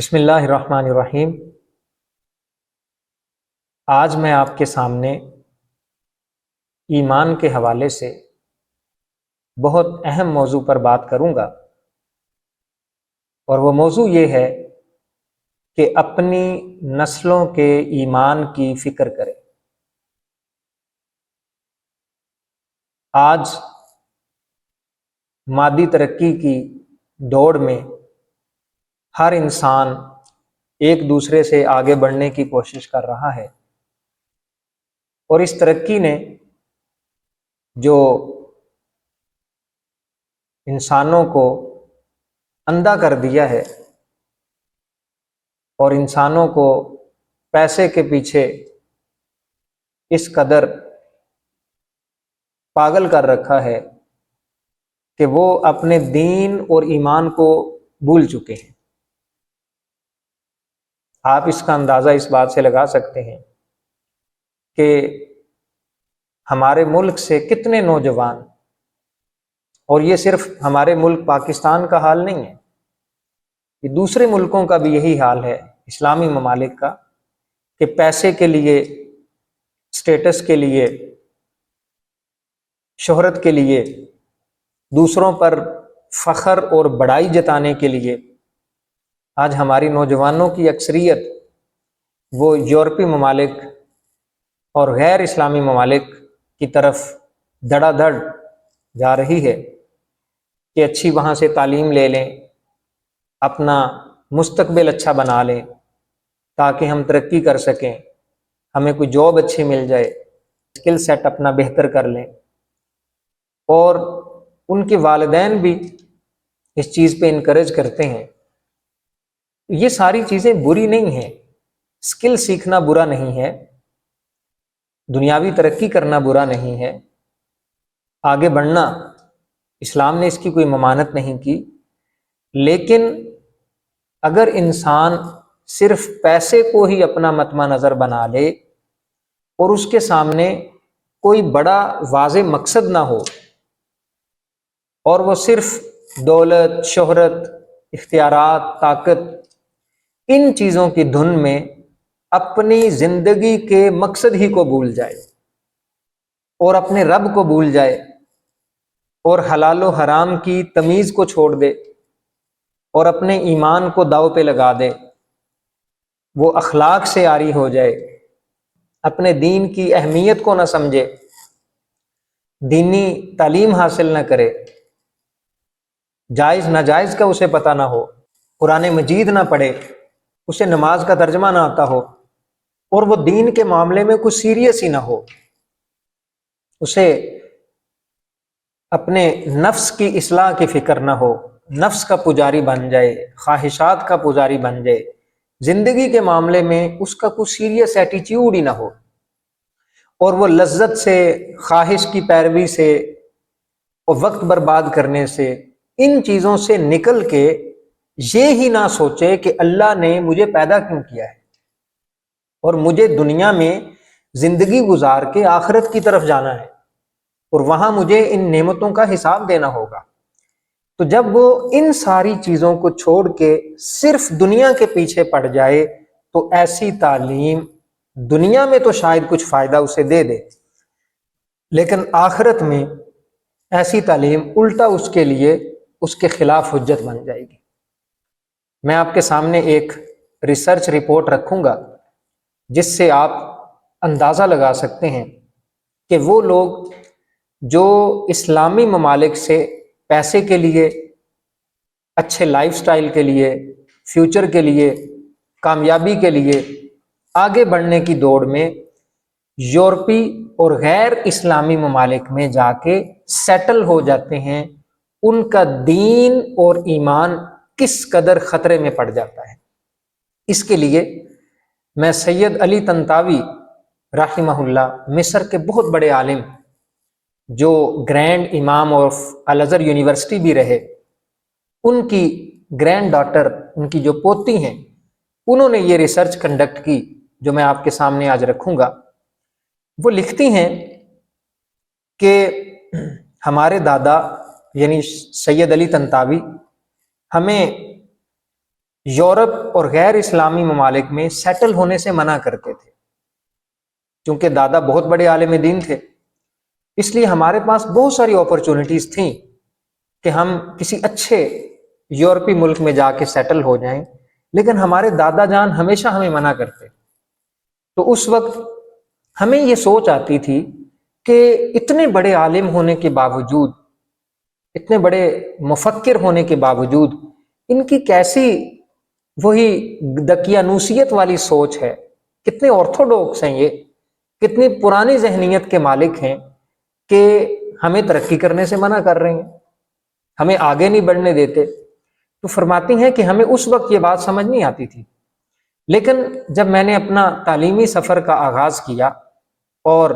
بسم اللہ الرحمن الرحیم۔ آج میں آپ کے سامنے ایمان کے حوالے سے بہت اہم موضوع پر بات کروں گا، اور وہ موضوع یہ ہے کہ اپنی نسلوں کے ایمان کی فکر کریں۔ آج مادی ترقی کی دوڑ میں ہر انسان ایک دوسرے سے آگے بڑھنے کی کوشش کر رہا ہے، اور اس ترقی نے جو انسانوں کو اندھا کر دیا ہے اور انسانوں کو پیسے کے پیچھے اس قدر پاگل کر رکھا ہے کہ وہ اپنے دین اور ایمان کو بھول چکے ہیں۔ آپ اس کا اندازہ اس بات سے لگا سکتے ہیں کہ ہمارے ملک سے کتنے نوجوان، اور یہ صرف ہمارے ملک پاکستان کا حال نہیں ہے، یہ دوسرے ملکوں کا بھی یہی حال ہے، اسلامی ممالک کا، کہ پیسے کے لیے، اسٹیٹس کے لیے، شہرت کے لیے، دوسروں پر فخر اور بڑائی جتانے کے لیے آج ہماری نوجوانوں کی اکثریت وہ یورپی ممالک اور غیر اسلامی ممالک کی طرف دھڑا دھڑ جا رہی ہے کہ اچھی وہاں سے تعلیم لے لیں، اپنا مستقبل اچھا بنا لیں تاکہ ہم ترقی کر سکیں، ہمیں کوئی جاب اچھی مل جائے، اسکل سیٹ اپنا بہتر کر لیں۔ اور ان کے والدین بھی اس چیز پہ انکریج کرتے ہیں۔ یہ ساری چیزیں بری نہیں ہیں، اسکل سیکھنا برا نہیں ہے، دنیاوی ترقی کرنا برا نہیں ہے، آگے بڑھنا اسلام نے اس کی کوئی ممانعت نہیں کی، لیکن اگر انسان صرف پیسے کو ہی اپنا مطمع نظر بنا لے اور اس کے سامنے کوئی بڑا واضح مقصد نہ ہو، اور وہ صرف دولت، شہرت، اختیارات، طاقت، ان چیزوں کی دھن میں اپنی زندگی کے مقصد ہی کو بھول جائے اور اپنے رب کو بھول جائے اور حلال و حرام کی تمیز کو چھوڑ دے اور اپنے ایمان کو داؤ پہ لگا دے، وہ اخلاق سے عاری ہو جائے، اپنے دین کی اہمیت کو نہ سمجھے، دینی تعلیم حاصل نہ کرے، جائز ناجائز کا اسے پتہ نہ ہو، قرآن مجید نہ پڑھے، اسے نماز کا ترجمہ نہ آتا ہو، اور وہ دین کے معاملے میں کچھ سیریس ہی نہ ہو، اسے اپنے نفس کی اصلاح کی فکر نہ ہو، نفس کا پجاری بن جائے، خواہشات کا پجاری بن جائے، زندگی کے معاملے میں اس کا کچھ سیریس ایٹیٹیوڈ ہی نہ ہو، اور وہ لذت سے، خواہش کی پیروی سے اور وقت برباد کرنے سے، ان چیزوں سے نکل کے یہ ہی نہ سوچے کہ اللہ نے مجھے پیدا کیوں کیا ہے اور مجھے دنیا میں زندگی گزار کے آخرت کی طرف جانا ہے، اور وہاں مجھے ان نعمتوں کا حساب دینا ہوگا۔ تو جب وہ ان ساری چیزوں کو چھوڑ کے صرف دنیا کے پیچھے پڑ جائے تو ایسی تعلیم دنیا میں تو شاید کچھ فائدہ اسے دے دے، لیکن آخرت میں ایسی تعلیم الٹا اس کے لیے اس کے خلاف حجت بن جائے گی۔ میں آپ کے سامنے ایک ریسرچ رپورٹ رکھوں گا جس سے آپ اندازہ لگا سکتے ہیں کہ وہ لوگ جو اسلامی ممالک سے پیسے کے لیے، اچھے لائف سٹائل کے لیے، فیوچر کے لیے، کامیابی کے لیے آگے بڑھنے کی دوڑ میں یورپی اور غیر اسلامی ممالک میں جا کے سیٹل ہو جاتے ہیں، ان کا دین اور ایمان کس قدر خطرے میں پڑ جاتا ہے۔ اس کے لیے میں سید علی طنطاوی رحمہ اللہ، مصر کے بہت بڑے عالم جو گرینڈ امام آف الازہر یونیورسٹی بھی رہے، ان کی گرینڈ ڈاٹر، ان کی جو پوتی ہیں، انہوں نے یہ ریسرچ کنڈکٹ کی جو میں آپ کے سامنے آج رکھوں گا۔ وہ لکھتی ہیں کہ ہمارے دادا یعنی سید علی طنطاوی ہمیں یورپ اور غیر اسلامی ممالک میں سیٹل ہونے سے منع کرتے تھے. چونکہ دادا بہت بڑے عالم دین تھے، اس لیے ہمارے پاس بہت ساری اپرچونٹیز تھیں کہ ہم کسی اچھے یورپی ملک میں جا کے سیٹل ہو جائیں، لیکن ہمارے دادا جان ہمیشہ ہمیں منع کرتے. تو اس وقت ہمیں یہ سوچ آتی تھی کہ اتنے بڑے عالم ہونے کے باوجود، اتنے بڑے مفکر ہونے کے باوجود ان کی کیسی وہی دقیانوسیت والی سوچ ہے، کتنے آرتھوڈوکس ہیں، یہ کتنی پرانی ذہنیت کے مالک ہیں کہ ہمیں ترقی کرنے سے منع کر رہے ہیں، ہمیں آگے نہیں بڑھنے دیتے. تو فرماتی ہیں کہ ہمیں اس وقت یہ بات سمجھ نہیں آتی تھی، لیکن جب میں نے اپنا تعلیمی سفر کا آغاز کیا اور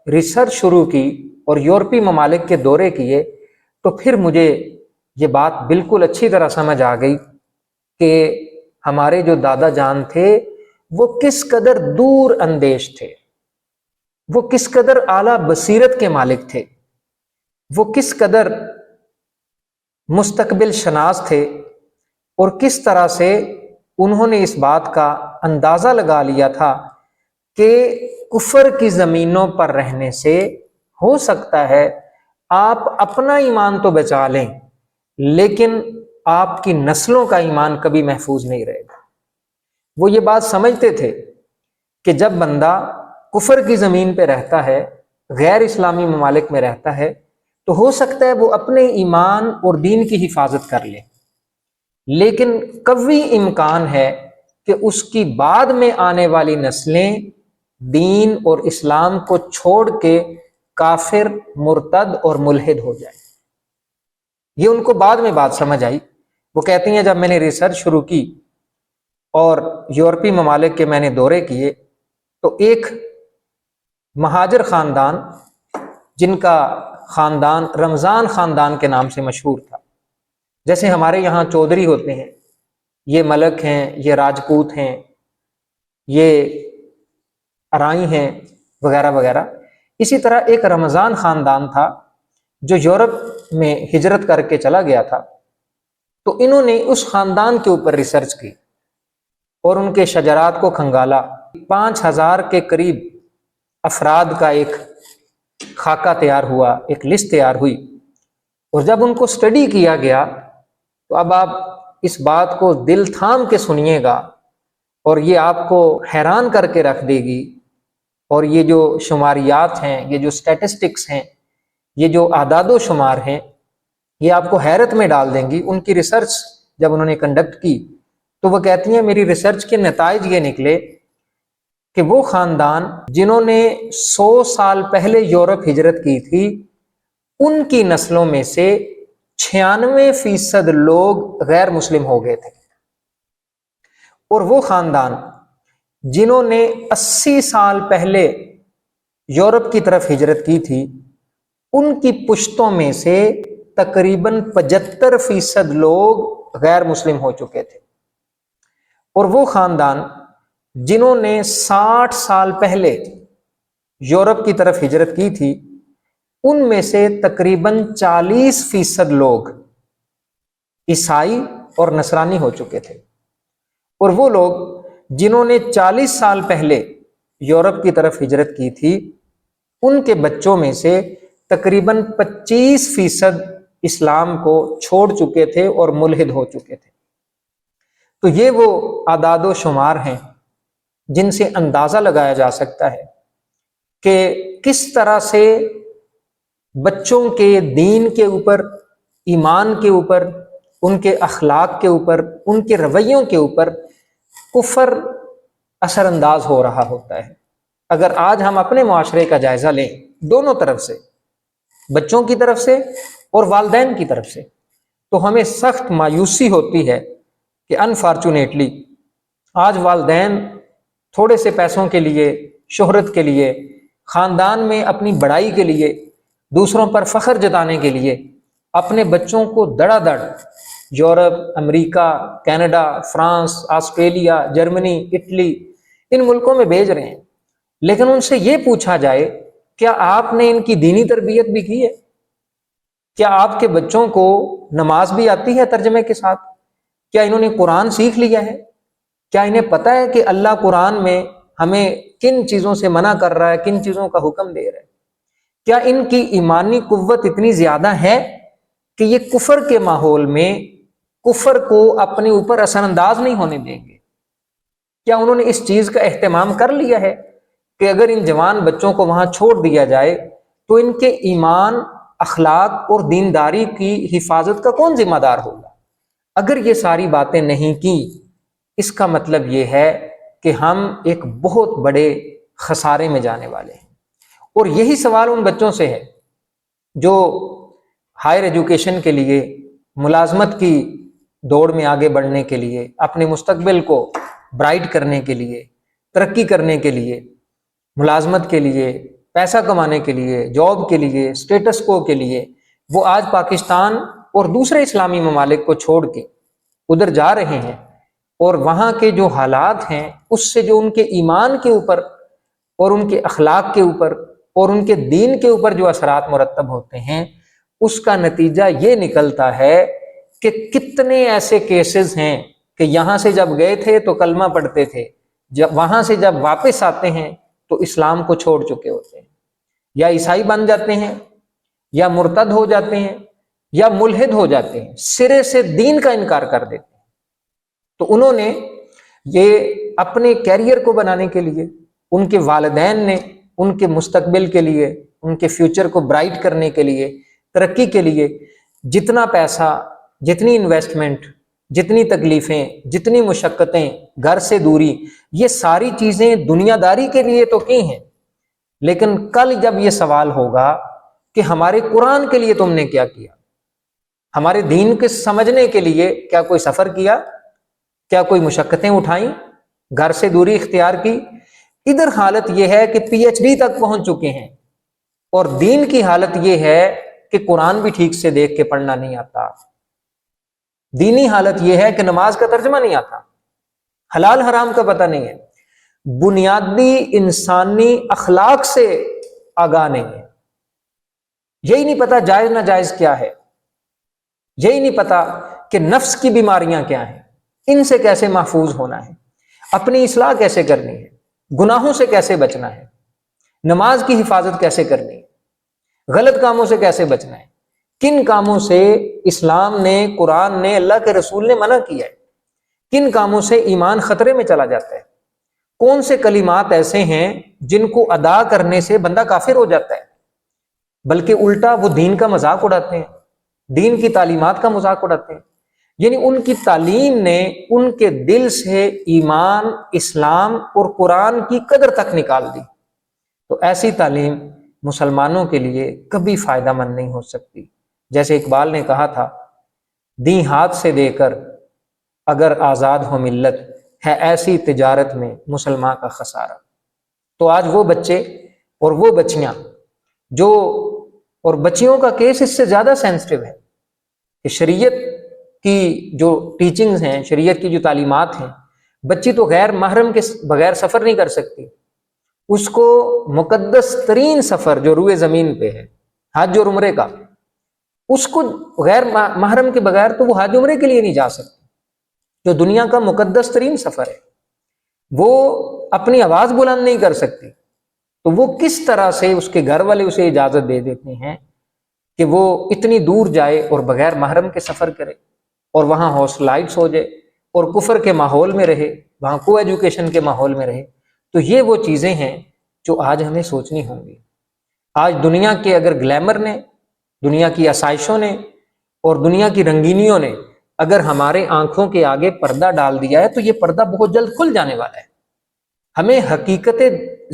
ریسرچ شروع کی اور یورپی ممالک کے دورے کیے، تو پھر مجھے یہ بات بالکل اچھی طرح سمجھ آ گئی کہ ہمارے جو دادا جان تھے وہ کس قدر دور اندیش تھے، وہ کس قدر اعلیٰ بصیرت کے مالک تھے، وہ کس قدر مستقبل شناس تھے، اور کس طرح سے انہوں نے اس بات کا اندازہ لگا لیا تھا کہ کفر کی زمینوں پر رہنے سے ہو سکتا ہے آپ اپنا ایمان تو بچا لیں، لیکن آپ کی نسلوں کا ایمان کبھی محفوظ نہیں رہے گا. وہ یہ بات سمجھتے تھے کہ جب بندہ کفر کی زمین پہ رہتا ہے، غیر اسلامی ممالک میں رہتا ہے، تو ہو سکتا ہے وہ اپنے ایمان اور دین کی حفاظت کر لے، لیکن قوی امکان ہے کہ اس کی بعد میں آنے والی نسلیں دین اور اسلام کو چھوڑ کے کافر، مرتد اور ملحد ہو جائیں. یہ ان کو بعد میں بات سمجھ آئی. وہ کہتی ہیں جب میں نے ریسرچ شروع کی اور یورپی ممالک کے میں نے دورے کیے، تو ایک مہاجر خاندان جن کا خاندان رمضان خاندان کے نام سے مشہور تھا، جیسے ہمارے یہاں چودھری ہوتے ہیں، یہ ملک ہیں، یہ راجپوت ہیں، یہ ارائی ہیں، وغیرہ وغیرہ. اسی طرح ایک رمضان خاندان تھا جو یورپ میں ہجرت کر کے چلا گیا تھا. تو انہوں نے اس خاندان کے اوپر ریسرچ کی اور ان کے شجرات کو کھنگالا. 5000 کے قریب افراد کا ایک خاکہ تیار ہوا، ایک لسٹ تیار ہوئی، اور جب ان کو سٹڈی کیا گیا تو اب آپ اس بات کو دل تھام کے سنیے گا اور یہ آپ کو حیران کر کے رکھ دے گی. اور یہ جو شماریات ہیں، یہ جو سٹیٹسٹکس ہیں، یہ جو اعداد و شمار ہیں، یہ آپ کو حیرت میں ڈال دیں گی. ان کی ریسرچ جب انہوں نے کنڈکٹ کی تو وہ کہتی ہیں میری ریسرچ کے نتائج یہ نکلے کہ وہ خاندان جنہوں نے 100 سال پہلے یورپ ہجرت کی تھی، ان کی نسلوں میں سے 96% لوگ غیر مسلم ہو گئے تھے، اور وہ خاندان جنہوں نے 80 سال پہلے یورپ کی طرف ہجرت کی تھی، ان کی پشتوں میں سے تقریباً 75% لوگ غیر مسلم ہو چکے تھے. اور وہ خاندان جنہوں نے 60 سال پہلے یورپ کی طرف ہجرت کی تھی، ان میں سے تقریباً 40% لوگ عیسائی اور نصرانی ہو چکے تھے. اور وہ لوگ جنہوں نے 40 سال پہلے یورپ کی طرف ہجرت کی تھی، ان کے بچوں میں سے تقریباً 25% اسلام کو چھوڑ چکے تھے اور ملحد ہو چکے تھے. تو یہ وہ اعداد و شمار ہیں جن سے اندازہ لگایا جا سکتا ہے کہ کس طرح سے بچوں کے دین کے اوپر، ایمان کے اوپر، ان کے اخلاق کے اوپر، ان کے رویوں کے اوپر کفر اثر انداز ہو رہا ہوتا ہے. اگر آج ہم اپنے معاشرے کا جائزہ لیں، دونوں طرف سے، بچوں کی طرف سے اور والدین کی طرف سے، تو ہمیں سخت مایوسی ہوتی ہے کہ انفارچونیٹلی آج والدین تھوڑے سے پیسوں کے لیے، شہرت کے لیے، خاندان میں اپنی بڑائی کے لیے، دوسروں پر فخر جتانے کے لیے اپنے بچوں کو دڑا دڑ Europe, America, Canada, France, Australia, Germany, Italy, ان ملکوں میں بھیج رہے ہیں. لیکن ان سے یہ پوچھا جائے کیا آپ نے ان کی دینی تربیت بھی کی ہے؟ کیا آپ کے بچوں کو نماز بھی آتی ہے ترجمے کے ساتھ؟ کیا انہوں نے قرآن سیکھ لیا ہے؟ کیا انہیں پتہ ہے کہ اللہ قرآن میں ہمیں کن چیزوں سے منع کر رہا ہے، کن چیزوں کا حکم دے رہا ہے؟ کیا ان کی ایمانی قوت اتنی زیادہ ہے کہ یہ کفر کے ماحول میں کفر کو اپنے اوپر اثر انداز نہیں ہونے دیں گے؟ کیا انہوں نے اس چیز کا اہتمام کر لیا ہے کہ اگر ان جوان بچوں کو وہاں چھوڑ دیا جائے تو ان کے ایمان، اخلاق اور دینداری کی حفاظت کا کون ذمہ دار ہوگا؟ اگر یہ ساری باتیں نہیں کی، اس کا مطلب یہ ہے کہ ہم ایک بہت بڑے خسارے میں جانے والے ہیں۔ اور یہی سوال ان بچوں سے ہے جو ہائر ایجوکیشن کے لیے، ملازمت کی دوڑ میں آگے بڑھنے کے لیے، اپنے مستقبل کو برائٹ کرنے کے لیے، ترقی کرنے کے لیے، ملازمت کے لیے، پیسہ کمانے کے لیے، جاب کے لیے، سٹیٹس کو کے لیے، وہ آج پاکستان اور دوسرے اسلامی ممالک کو چھوڑ کے ادھر جا رہے ہیں، اور وہاں کے جو حالات ہیں اس سے جو ان کے ایمان کے اوپر اور ان کے اخلاق کے اوپر اور ان کے دین کے اوپر جو اثرات مرتب ہوتے ہیں، اس کا نتیجہ یہ نکلتا ہے کہ کتنے ایسے کیسز ہیں کہ یہاں سے جب گئے تھے تو کلمہ پڑھتے تھے، وہاں سے جب واپس آتے ہیں تو اسلام کو چھوڑ چکے ہوتے ہیں، یا عیسائی بن جاتے ہیں، یا مرتد ہو جاتے ہیں، یا ملحد ہو جاتے ہیں، سرے سے دین کا انکار کر دیتے ہیں۔ تو انہوں نے یہ اپنے کیریئر کو بنانے کے لیے، ان کے والدین نے ان کے مستقبل کے لیے، ان کے فیوچر کو برائٹ کرنے کے لیے، ترقی کے لیے جتنا پیسہ، جتنی انویسٹمنٹ، جتنی تکلیفیں، جتنی مشقتیں، گھر سے دوری، یہ ساری چیزیں دنیا داری کے لیے تو کی ہیں، لیکن کل جب یہ سوال ہوگا کہ ہمارے قرآن کے لیے تم نے کیا کیا، ہمارے دین کے سمجھنے کے لیے کیا کوئی سفر کیا، کیا کوئی مشقتیں اٹھائیں، گھر سے دوری اختیار کی؟ ادھر حالت یہ ہے کہ پی ایچ ڈی تک پہنچ چکے ہیں، اور دین کی حالت یہ ہے کہ قرآن بھی ٹھیک سے دیکھ کے پڑھنا نہیں آتا، دینی حالت یہ ہے کہ نماز کا ترجمہ نہیں آتا، حلال حرام کا پتہ نہیں ہے، بنیادی انسانی اخلاق سے آگاہ نہیں ہے، یہی نہیں پتا جائز ناجائز کیا ہے، یہی نہیں پتا کہ نفس کی بیماریاں کیا ہیں، ان سے کیسے محفوظ ہونا ہے، اپنی اصلاح کیسے کرنی ہے، گناہوں سے کیسے بچنا ہے، نماز کی حفاظت کیسے کرنی ہے، غلط کاموں سے کیسے بچنا ہے، کن کاموں سے اسلام نے، قرآن نے، اللہ کے رسول نے منع کیا ہے، کن کاموں سے ایمان خطرے میں چلا جاتا ہے، کون سے کلمات ایسے ہیں جن کو ادا کرنے سے بندہ کافر ہو جاتا ہے، بلکہ الٹا وہ دین کا مذاق اڑاتے ہیں، دین کی تعلیمات کا مذاق اڑاتے ہیں۔ یعنی ان کی تعلیم نے ان کے دل سے ایمان، اسلام اور قرآن کی قدر تک نکال دی۔ تو ایسی تعلیم مسلمانوں کے لیے کبھی فائدہ مند نہیں ہو سکتی۔ جیسے اقبال نے کہا تھا، دیں ہاتھ سے دے کر اگر آزاد ہو ملت، ہے ایسی تجارت میں مسلمان کا خسارہ۔ تو آج وہ بچے اور وہ بچیاں جو، اور بچیوں کا کیس اس سے زیادہ سینسٹیو ہے کہ شریعت کی جو ٹیچنگز ہیں، شریعت کی جو تعلیمات ہیں، بچی تو غیر محرم کے بغیر سفر نہیں کر سکتی، اس کو مقدس ترین سفر جو روئے زمین پہ ہے، حج اور عمرے کا، اس کو غیر محرم کے بغیر تو وہ حج عمرے کے لیے نہیں جا سکتی، جو دنیا کا مقدس ترین سفر ہے، وہ اپنی آواز بلند نہیں کر سکتی، تو وہ کس طرح سے اس کے گھر والے اسے اجازت دے دیتے ہیں کہ وہ اتنی دور جائے اور بغیر محرم کے سفر کرے، اور وہاں ہاسٹلائٹس ہو جائے اور کفر کے ماحول میں رہے، وہاں کو ایجوکیشن کے ماحول میں رہے۔ تو یہ وہ چیزیں ہیں جو آج ہمیں سوچنی ہوں گی۔ آج دنیا کے اگر گلیمر نے، دنیا کی آسائشوں نے اور دنیا کی رنگینیوں نے اگر ہمارے آنکھوں کے آگے پردہ ڈال دیا ہے تو یہ پردہ بہت جلد کھل جانے والا ہے۔ ہمیں حقیقت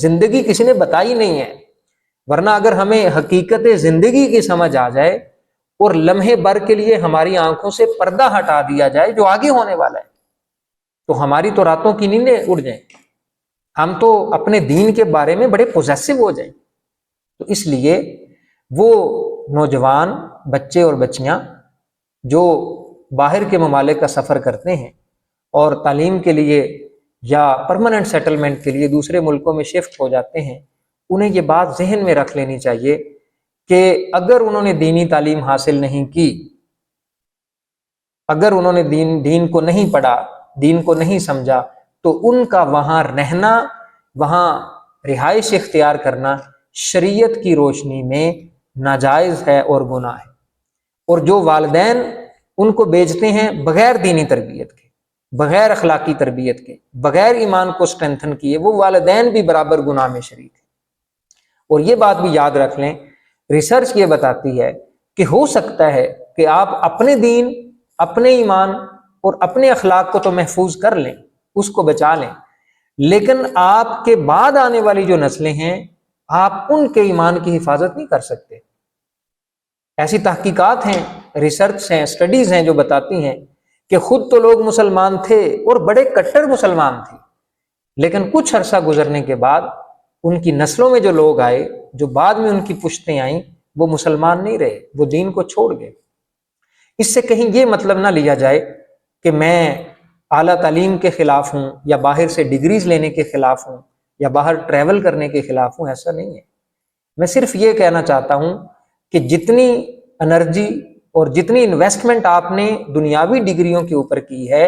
زندگی کسی نے بتائی نہیں ہے، ورنہ اگر ہمیں حقیقت زندگی کی سمجھ آ جائے اور لمحے بھر کے لیے ہماری آنکھوں سے پردہ ہٹا دیا جائے جو آگے ہونے والا ہے، تو ہماری تو راتوں کی نیندیں اڑ جائیں، ہم تو اپنے دین کے بارے میں بڑے پوزیسو ہو جائیں۔ تو اس لیے وہ نوجوان بچے اور بچیاں جو باہر کے ممالک کا سفر کرتے ہیں اور تعلیم کے لیے یا پرماننٹ سیٹلمنٹ کے لیے دوسرے ملکوں میں شفٹ ہو جاتے ہیں، انہیں یہ بات ذہن میں رکھ لینی چاہیے کہ اگر انہوں نے دینی تعلیم حاصل نہیں کی اگر انہوں نے دین کو نہیں پڑھا، دین کو نہیں سمجھا، تو ان کا وہاں رہنا، وہاں رہائش اختیار کرنا شریعت کی روشنی میں ناجائز ہے اور گناہ ہے۔ اور جو والدین ان کو بیچتے ہیں بغیر دینی تربیت کے، بغیر اخلاقی تربیت کے، بغیر ایمان کو سٹرینتھن کیے، وہ والدین بھی برابر گناہ میں شریک ہیں۔ اور یہ بات بھی یاد رکھ لیں، ریسرچ یہ بتاتی ہے کہ ہو سکتا ہے کہ آپ اپنے دین، اپنے ایمان اور اپنے اخلاق کو تو محفوظ کر لیں، اس کو بچا لیں، لیکن آپ کے بعد آنے والی جو نسلیں ہیں، آپ ان کے ایمان کی حفاظت نہیں کر سکتے۔ ایسی تحقیقات ہیں، ریسرچ ہیں، اسٹڈیز ہیں جو بتاتی ہیں کہ خود تو لوگ مسلمان تھے اور بڑے کٹر مسلمان تھے، لیکن کچھ عرصہ گزرنے کے بعد ان کی نسلوں میں جو لوگ آئے، جو بعد میں ان کی پشتیں آئیں، وہ مسلمان نہیں رہے، وہ دین کو چھوڑ گئے۔ اس سے کہیں یہ مطلب نہ لیا جائے کہ میں اعلیٰ تعلیم کے خلاف ہوں، یا باہر سے ڈگریز لینے کے خلاف ہوں، یا باہر ٹریول کرنے کے خلاف ہوں، ایسا نہیں ہے۔ میں صرف یہ کہنا چاہتا ہوں کہ جتنی انرجی اور جتنی انویسٹمنٹ آپ نے دنیاوی ڈگریوں کے اوپر کی ہے،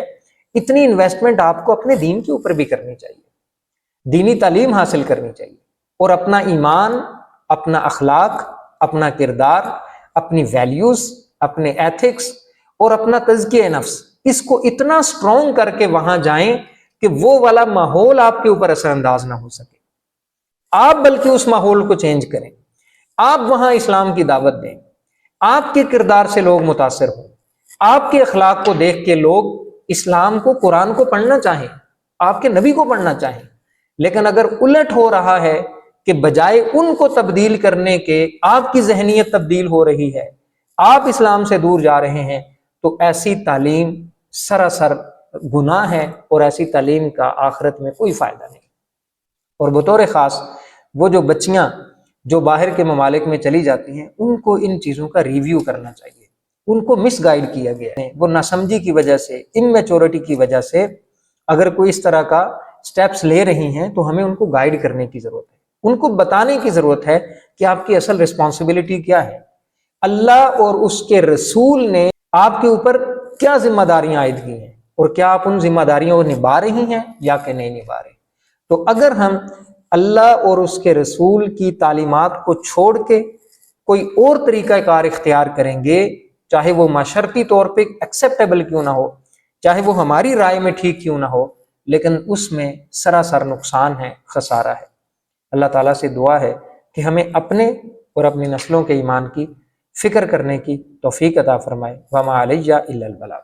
اتنی انویسٹمنٹ آپ کو اپنے دین کے اوپر بھی کرنی چاہیے، دینی تعلیم حاصل کرنی چاہیے، اور اپنا ایمان، اپنا اخلاق، اپنا کردار، اپنی ویلیوز، اپنے ایتھکس اور اپنا تزکیہ نفس، اس کو اتنا سٹرونگ کر کے وہاں جائیں کہ وہ والا ماحول آپ کے اوپر اثر انداز نہ ہو سکے، آپ بلکہ اس ماحول کو چینج کریں، آپ وہاں اسلام کی دعوت دیں، آپ کے کردار سے لوگ متاثر ہوں، آپ کے اخلاق کو دیکھ کے لوگ اسلام کو، قرآن کو پڑھنا چاہیں، آپ کے نبی کو پڑھنا چاہیں۔ لیکن اگر الٹ ہو رہا ہے کہ بجائے ان کو تبدیل کرنے کے آپ کی ذہنیت تبدیل ہو رہی ہے، آپ اسلام سے دور جا رہے ہیں، تو ایسی تعلیم سراسر گناہ ہے، اور ایسی تعلیم کا آخرت میں کوئی فائدہ نہیں۔ اور بطور خاص وہ جو بچیاں جو باہر کے ممالک میں چلی جاتی ہیں، ان کو ان چیزوں کا ریویو کرنا چاہیے۔ ان کو مس گائیڈ کیا گیا ہے، وہ ناسمجھی کی وجہ سے، اممیچورٹی کی وجہ سے اگر کوئی اس طرح کا سٹیپس لے رہی ہیں، تو ہمیں ان کو گائیڈ کرنے کی ضرورت ہے، ان کو بتانے کی ضرورت ہے کہ آپ کی اصل رسپانسبلٹی کیا ہے، اللہ اور اس کے رسول نے آپ کے اوپر کیا ذمہ داریاں عائد کی ہیں، اور کیا آپ ان ذمہ داریوں کو نبھا رہی ہیں یا کہ نہیں نبھا رہے۔ تو اگر ہم اللہ اور اس کے رسول کی تعلیمات کو چھوڑ کے کوئی اور طریقہ کار اختیار کریں گے، چاہے وہ معاشرتی طور پہ ایکسیپٹیبل کیوں نہ ہو، چاہے وہ ہماری رائے میں ٹھیک کیوں نہ ہو، لیکن اس میں سراسر نقصان ہے، خسارہ ہے۔ اللہ تعالیٰ سے دعا ہے کہ ہمیں اپنے اور اپنی نسلوں کے ایمان کی فکر کرنے کی توفیق عطا فرمائے۔ وما علیہ الا البلاغ۔